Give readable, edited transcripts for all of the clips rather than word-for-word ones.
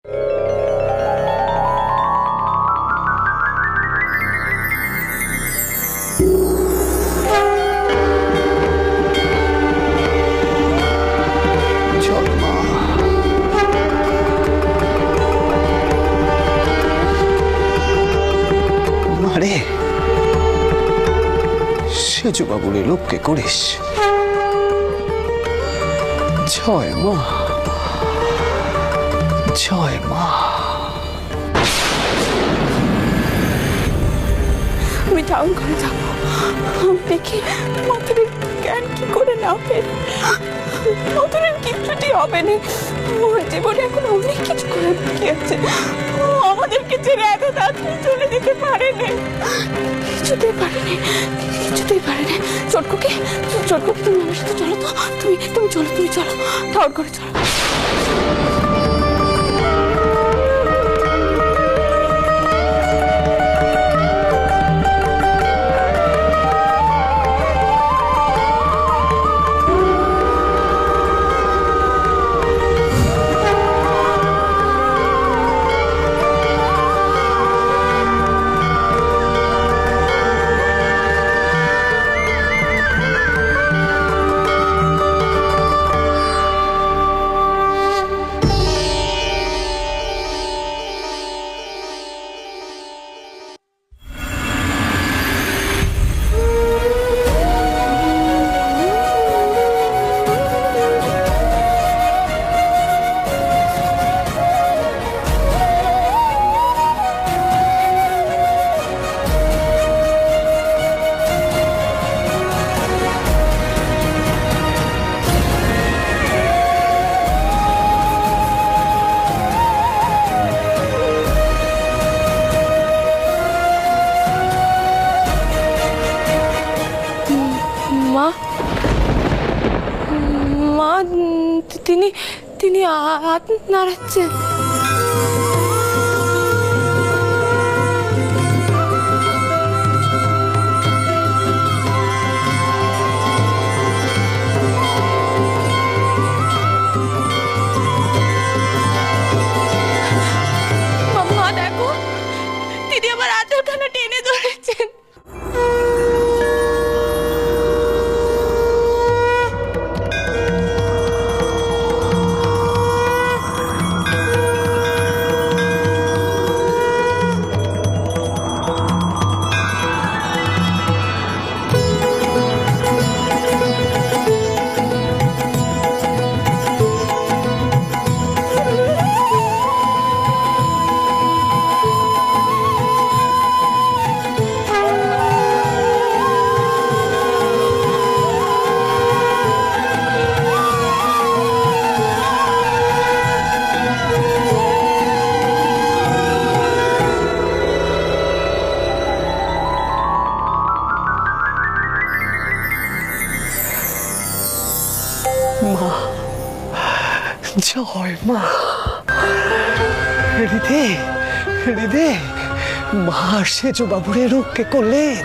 মারে সেজু বাবুর লোককে করিস। জয় মা, জয় মা। আমি টাউন করে যাবো, দেখি মথুরের জ্ঞান কি করে না ফের। মথুরের কিছুটি হবে না, ওর জীবনে এখন অনেক কিছু করে বাকি আছে। ও আমাদেরকে ছেড়ে এত তাড়াতাড়ি চলে যেতে পারে না, কিছুতেই পারে না, কিছুতেই পারে না। চটকুকে তুমি আমার সাথে চলো তো, তুমি চলো, তুমি চলো, টাউন করে চলো। মা, তিনি হাত নাড়াচ্ছেন। মা দেখো, তিনি আমার আঁচলখানা টেনে ধরেছেন। মা, জয় মা। হৃদে হৃদে মা সেজু বাবুরে রক্ষে করলেন।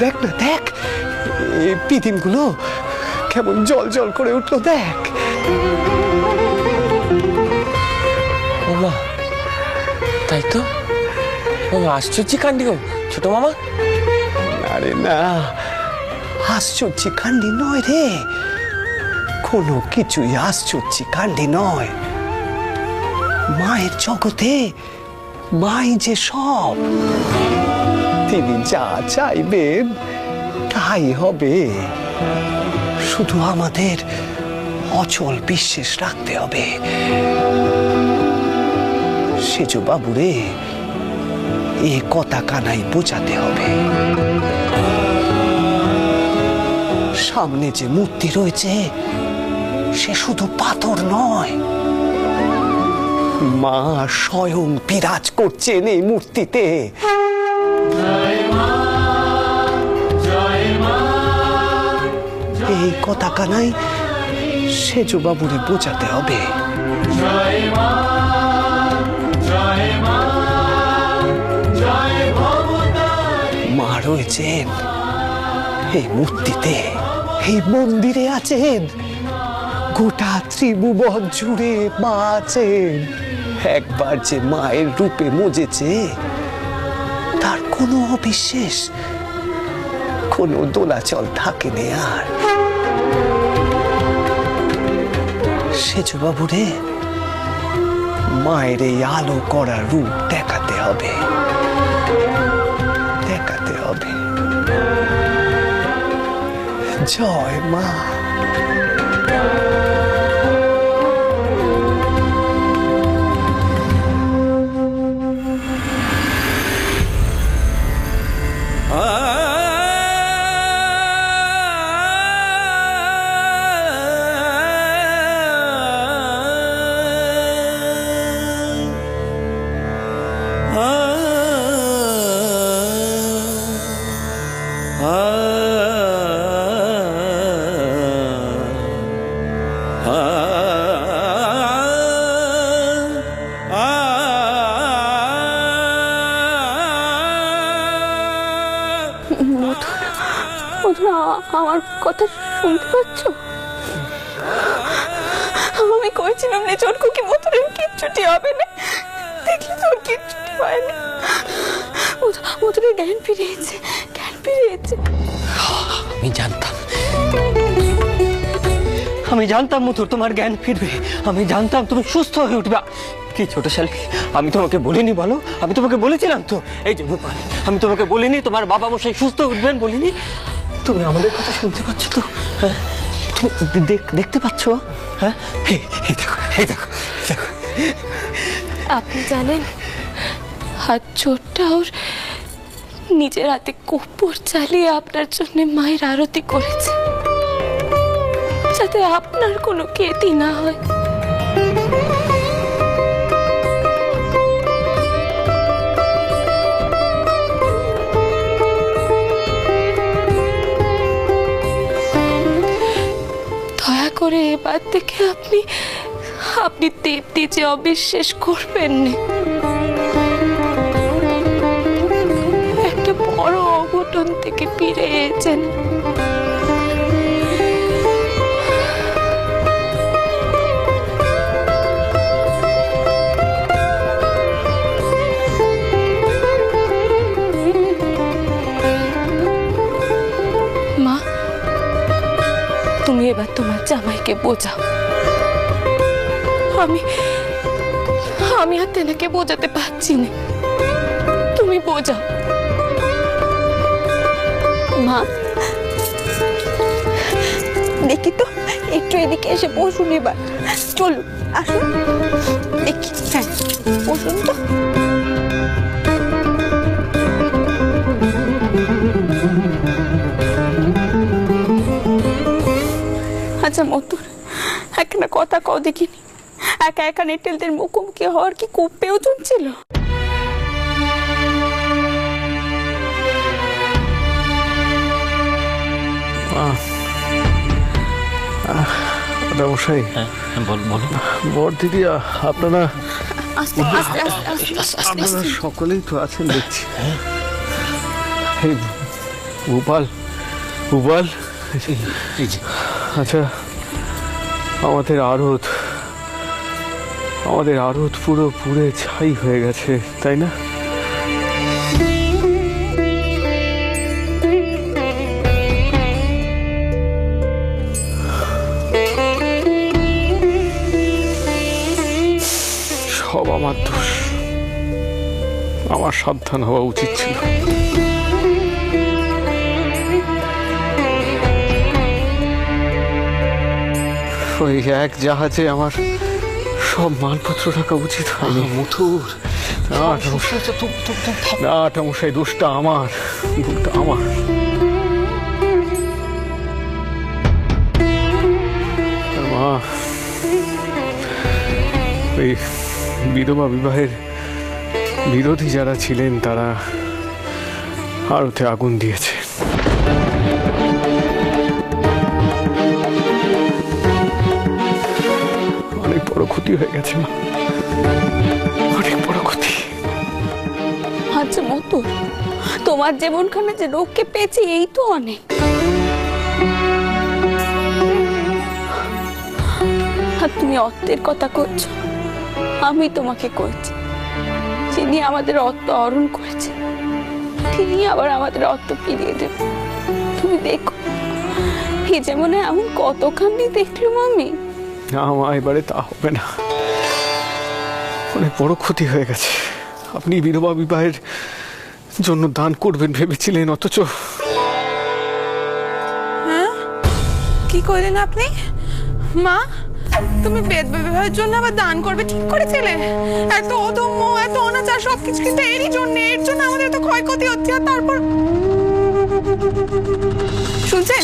দেখ না, দেখ পিদিমগুলো কেমন জল জল করে উঠলো, দেখ। ও মা, তাই তো, ও আশ্চর্য কাণ্ড ছোট মামা। আরে না, আশ্চর্য কাণ্ডি নয় রে, কোনো কিছুই আশ্চর্য কাণ্ডি নয়। মায়ের জগতে মাই যে সব, তিনি যা চাইবেন তাই হবে। শুধু আমাদের অচল বিশ্বাস রাখতে হবে। সেজু বাবুরে এ কথা কানাই বোঝাতে হবে। সামনে যে মূর্তি রয়েছে সে শুধু পাথর নয়, মা স্বয়ং বিরাজ করছেন এই মূর্তিতে। এই কথা কানাই সেজু বাবুরে বোঝাতে হবে। মা রয়েছেন এই মূর্তিতে, এই মন্দিরে আছেন, গোটা ত্রিভুবন জুড়ে মা আছেন। একবার যে মায়ের রূপে মজেছে, তার কোনো অবিশ্বাস, কোনো দোলাচল থাকে নে আর। সেজু বাবু রে, মায়ের এই আলো করা রূপ দেখাতে হবে, দেখাতে হবে। জয় মা। আমার কথা শুনতে পাচ্ছ? আমি কইছিলাম না চটকুকি মধুরের কিচ্ছুটি হবে না, দেখলে তো ওর কিচ্ছুটি হয় না। মধুরের জ্ঞান ফিরিয়েছে, জ্ঞান ফিরিয়েছে। আমি জানতাম, আমি জানতাম মধুর তোমার জ্ঞান ফিরবে, আমি জানতাম তুমি সুস্থ হয়ে উঠবে। কি ছোট শালী, আমি তোমাকে বলিনি বলো? আমি তোমাকে বলেছিলাম তো, এই যে গোপাল, আমি তোমাকে বলিনি তোমার বাবা মশাই সুস্থ উঠবেন বলিনি? তুমি আমাদের কথা শুনতে পাচ্ছ তো? হ্যাঁ, তুমি দেখতে পাচ্ছ? হ্যাঁ, এই দেখো, এই দেখো, দেখো। আপনি জানেন, হাত চোরটা ওর নিজের হাতে কর্পূর চালিয়ে আপনার জন্য মায়ের আরতি করেছে, যাতে আপনার কোনো ক্ষতি না হয়। দয়া করে এবার থেকে আপনি দেবদি যে অবিশ্বাস করবেন না। একটা বড় অঘটন থেকে ফিরে এসেছেন। মা, তুমি এবার তোমার জামাইকে বোঝাও। আমি আর তেনাকে বোঝাতে পারছি না, তুমি বোঝাও। মা, দেখি তো একটু এদিকে এসে বসুন এবার, চলুন আসুন দেখি। হ্যাঁ, বসুন তো। আচ্ছা মতুর, একটা কথা কও দেখিনি, একা একা নেটেলদের মুখোমুখি হওয়ার কি খুব প্রয়োজন ছিল? মশাই, বর দিদি, আপনারা আপনারা সকলেই তো আছেন দেখছি। এই গোপাল, গোপাল, আচ্ছা, আমাদের আড়ত পুরো পুড়ে ছাই হয়ে গেছে, তাই না? সব আমার দোষ, আমার সাবধান হওয়া উচিত ছিল। ওই এক জাহাজে আমার সব মালপত্র রাখা উচিত হয়নি। মথুর, না মশাই, দোষটা আমার, ভুলটা আমার। মা, ওই বিধবা বিবাহের বিরোধী যারা ছিলেন তারা আড়তে আগুন দিয়েছে। অনেক বড় ক্ষতি হয়ে গেছে মা, অনেক বড় ক্ষতি। আচ্ছা মতো, তোমার জীবনখানে যে রোগকে পেয়েছি এই তো অনেক। আর তুমি অর্থের কথা করছো, আমি তোমাকে কইছি, যিনি আমাদের অর্থ অরণ করেছে তিনি আবার আমাদের অর্থ ফিরিয়ে দেবে। তুমি দেখো, এই যেমন এমন কতখানি দেখলুম আমি। আমার এবারে তা হবে না, অনেক বড় ক্ষতি হয়ে গেছে। আপনি বিধবা বিবাহের জন্য দান করবেন ভেবেছিলেন, অথচ হ্যাঁ, কি করলেন আপনি? মা, তুমি বেদ বিবাহের জন্য আবার দান করবে ঠিক করেছিলে? এত অধম্য, এত অনাচার, সবকিছু কিন্তু এর জন্য আমাদের এত ক্ষয়ক্ষতি হচ্ছে। আর তারপর শুনছেন,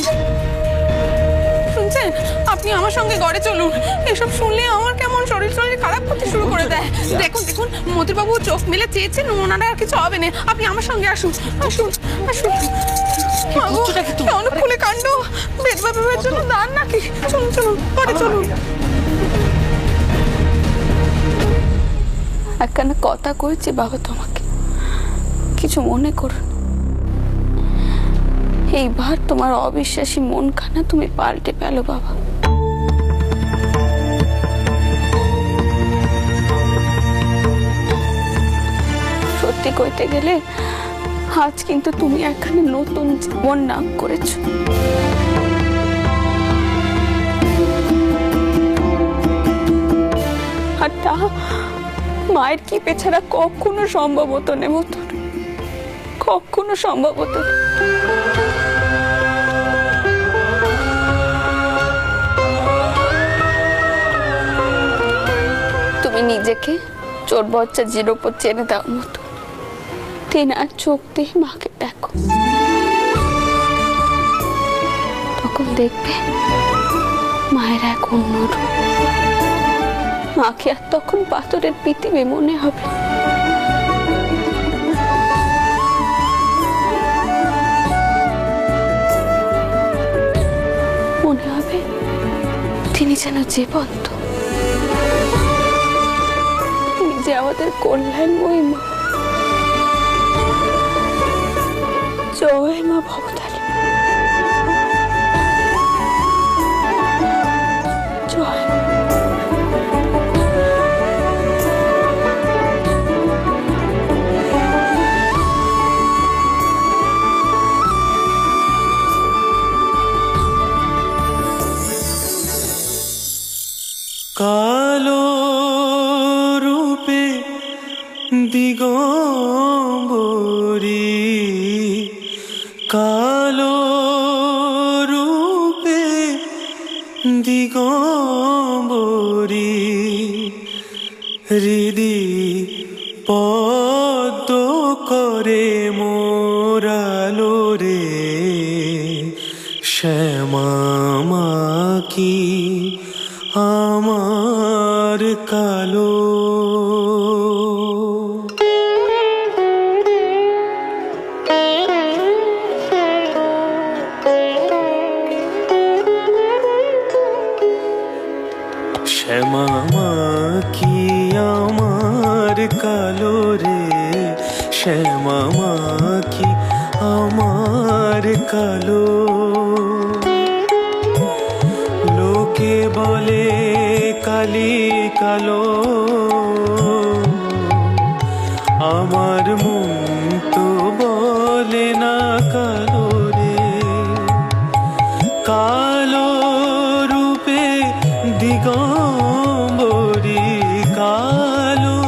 আপনি আমার সঙ্গে ঘরে চলুন। এসব শুনলে আমার কেমন শরীর খারাপ করতে শুরু করে দেয়। দেখুন মতির বাবু চোখ মেলে চেয়েছেন, ওনারা আর কিছু হবে না। আপনি আমার সঙ্গে আসুন। অনেক খুলে কাণ্ড, বেদবা বিবাহের জন্য দান নাকি? চলুন ঘরে চলুন। একখানা কথা কইছি বাবা তোমাকে, কিছু মনে করো না। এইবার তোমার অবিশ্বাসী মনখানা তুমি পাল্টে পেলো বাবা। সত্যি কইতে গেলে আজ কিন্তু তুমি একখানে নতুন জীবন নাম করেছো। আর তা মায়ের কি পেছাড়া কখনো সম্ভব হতো না মতো, কখনো সম্ভব হতো না। তুমি নিজেকে চোর বচ্চা জির ওপর চেনে দাও মতো, তেনার চোখ দিয়ে মাকে দেখো, তখন দেখবে মায়ের এক অন্য রূপ। মাকে আর তখন পাথরের পৃথিবী মনে হবে। মনে হবে তিনি যেন জীবন্ত, নিজে আমাদের কল্যাণময়ী মা। জয় মা ভবতারিণী, জয়। কালো রূপে দিগম্বরী, কালো রূপে দিগম্বরী, হৃদি পদ্ম করে মোরালো রে, শ্যামা মা কি আমার কালো। শ্যামা মা কি আমার কালো রে, শ্যামা মা কি আমার কালো। লোকে বলে কালি কালো, আমার মন তো বলে না কালো রে। কালো রূপে দিগম্বরী, কালো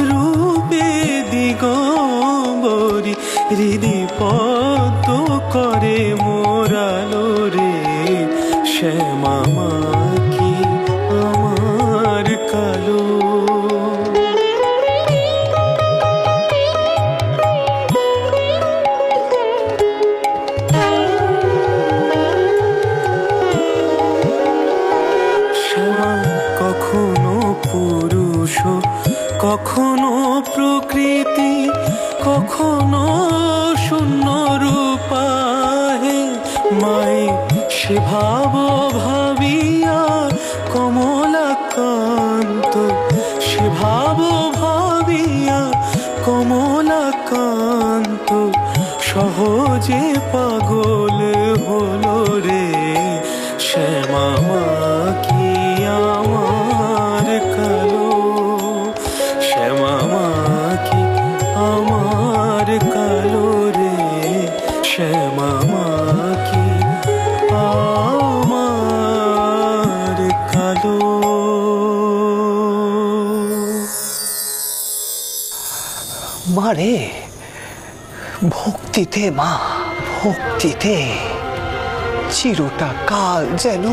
রূপে দিগম্বরী, হৃদি পদ্ম করে মোরালো রে, শ্যামা মা কি আমার কালো। শ্যামা কখনো পুরুষ, কখনো প্রকৃতি, কখনো শূন্য রূপা হে মাই, সে ভাব ভাবিয়া কমলাকান্ত, সে ভাব ভাবিয়া কমলাকান্ত, সহজে পাগল হলো রে, শ্যামা মা কি আমার কালো। মারে, ভক্তিতে মা, ভক্তিতে চিরটা কাল যেন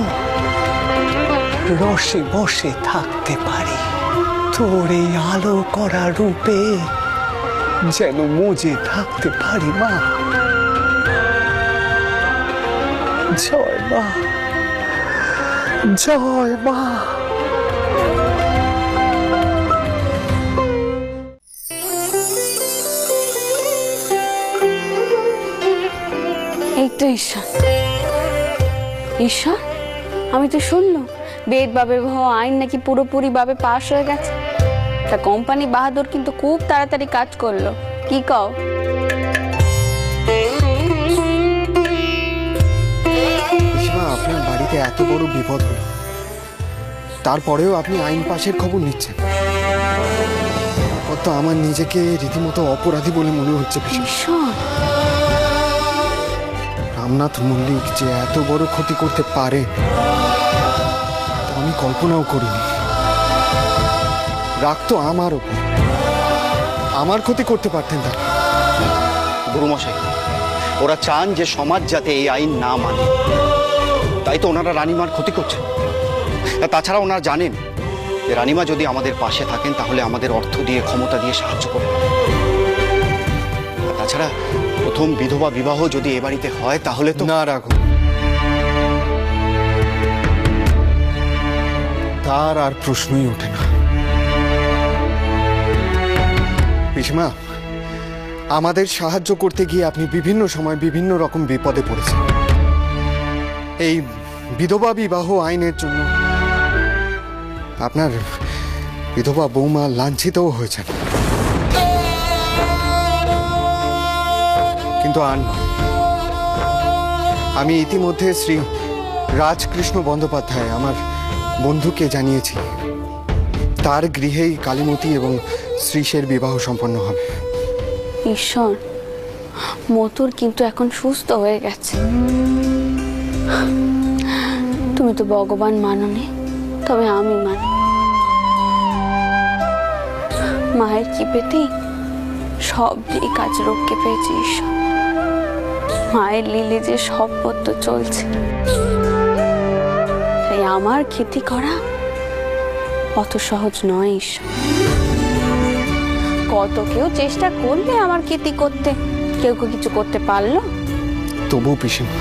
রসে বসে থাকতে পারি, তোর এই আলো করা রূপে যেন মজে থাকতে পারি মা। জয় মা, জয় মা। এই তো ঈশ্বর, ঈশ্বর আমি তো শুনলো বেদ বা বিবাহ আইন নাকি পুরোপুরি ভাবে পাশ হয়ে গেছে। তা কোম্পানি বাহাদুর কিন্তু খুব তাড়াতাড়ি কাজ করলো, কি কও? পিসিমা, আপনার বাড়িতে এত বড় বিপদ হলো, তারপরেও আপনি আইন পাশের খবর নিচ্ছেন। তো আমার নিজেকে রীতিমতো অপরাধী বলে মনে হচ্ছে পিসিমা। ঈশ্বর, রামনাথ মল্লিক যে এত বড় ক্ষতি করতে পারে তা আমি কল্পনাও করিনি। রাগ তো আমার ওপর, আমার ক্ষতি করতে পারতেন তারা। গুরুমশাই, ওরা চান যে সমাজ যাতে এই আইন না মানে, তাই তো ওনারা রানীমার ক্ষতি করছেন। তাছাড়া ওনারা জানেন যে রানীমা যদি আমাদের পাশে থাকেন তাহলে আমাদের অর্থ দিয়ে, ক্ষমতা দিয়ে সাহায্য করবেন। তাছাড়া প্রথম বিধবা বিবাহ যদি এ বাড়িতে হয় তাহলে তো না, রাখো, তার আর প্রশ্নই ওঠে না। পিসিমা, আমাদের সাহায্য করতে গিয়ে আপনি বিভিন্ন সময় বিভিন্ন রকম বিপদে পড়েছেন। এই বিধবা বিবাহ আইনের জন্য আপনার বিধবা বৌমা লাঞ্ছিতও হয়েছেন। কিন্তু আর নয়, আমি ইতিমধ্যে শ্রী রাজকৃষ্ণ বন্দ্যোপাধ্যায় আমার বন্ধুকে জানিয়েছি, তার গৃহেই কালীমতী এবং শ্রীশের বিবাহ সম্পন্ন হবে। ঈশ্বর, মতুর কিন্তু এখন সুস্থ হয়ে গেছে। তুমি তো ভগবান মাননি, তবে আমি মানি। মায়ের কি পেতেই সব দিয়ে কাজ রক্ষে পেয়েছি ঈশ্বর। মায়ের লীলে যে সব পথ চলছে, তাই আমার ক্ষতি করা অত সহজ নয় ঈশ্বর। কত কেউ চেষ্টা করলে আমার ক্ষতি করতে, কেউ কিছু করতে পারলো? তবু পিসিমা,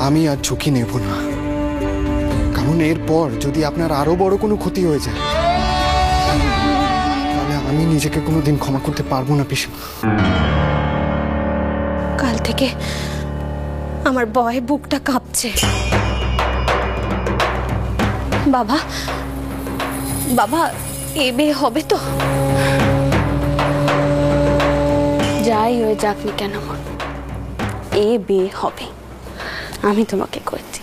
আমি আর ঝুঁকি নেব না, কারণ এরপর যদি আপনার আরো বড় কোনো ক্ষতি হয়ে যায় তাহলে আমি নিজেকে কোনোদিন ক্ষমা করতে পারবো না পিসিমা। কাল থেকে আমার ভয়ে বুকটা কাঁপছে। বাবা, বাবা, এ বিয়ে হবে তো? যাই হয়ে যাক না কেন, এ বিয়ে হবে, আমি তোমাকে কইছি।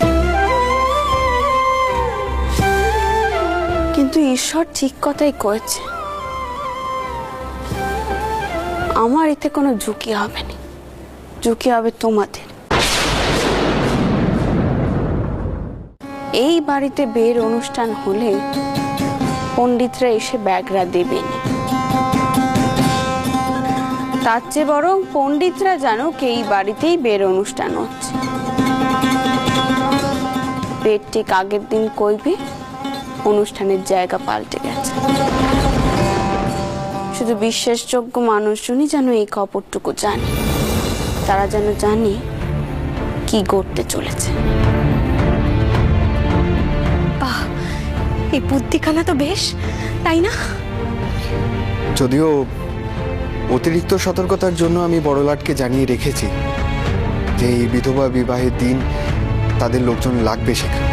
কিন্তু ঈশ্বর ঠিক কথাই কয়েছে, আমার এতে কোনো ঝুঁকি হবে না, ঝুঁকি হবে তোমাদের। এই বাড়িতে বিয়ের অনুষ্ঠান হলে পণ্ডিতরা এসে ব্যাগরা দেবেনি, তার চেয়ে বরং পণ্ডিতরা জানুক এই বাড়িতেই বিয়ের অনুষ্ঠান হচ্ছে। বেড ঠিক আগের দিন কইবে অনুষ্ঠানের জায়গা পাল্টে গেছে। শুধু বিশ্বাসযোগ্য মানুষজনই যেন এই খবরটুকু জানে, তারা যেন জানে কি ঘটতে চলেছে। বাহ, এই বুদ্ধিখানা তো বেশ, তাই না? যদিও অতিরিক্ত সতর্কতার জন্য আমি বড়লাটকে জানিয়ে রেখেছি যে এই বিধবা বিবাহের দিন তাদের লোকজন লাগবে সেখানে।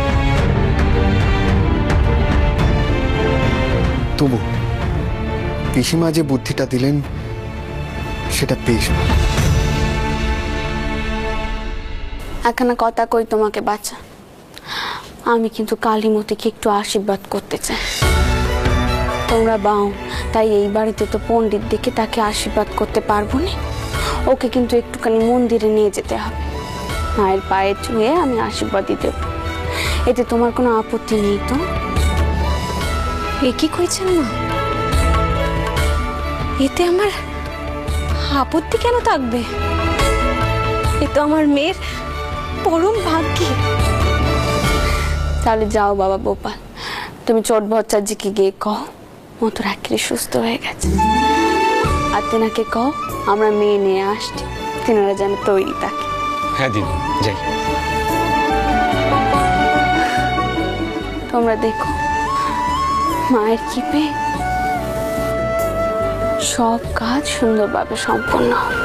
তবু পিসিমা যে বুদ্ধিটা দিলেন সেটা বেশ। একখানা কথা কই তোমাকে বাচ্চা, আমি কিন্তু কালীমতিকে একটু আশীর্বাদ করতে চাই। তোমরা বাও, তাই এই বাড়িতে তো পণ্ডিত দেখে তাকে আশীর্বাদ করতে পারবো না। ওকে কিন্তু একটুখানি মন্দিরে নিয়ে যেতে হবে, মায়ের পায়ে ছুঁয়ে আমি আশীর্বাদই দেব। এতে তোমার কোনো আপত্তি নেই তো? এ কি কইছেন না? এতে আমার আপত্তি কেন থাকবে? এ তো আমার মেয়ের পরম ভাগ্যে। তাহলে যাও বাবা গোপাল, তুমি চোট ভট্টাচার্যকে গিয়ে কও মথুর একেবারে সুস্থ হয়ে গেছে, আর তেনাকে কও আমরা মেয়ে নিয়ে আসছি, তেনারা যেন তৈরি থাকে। হ্যাঁ দিদি, যাই। তোমরা দেখো মায়ের কৃপে সব কাজ সুন্দরভাবে সম্পন্ন হবে।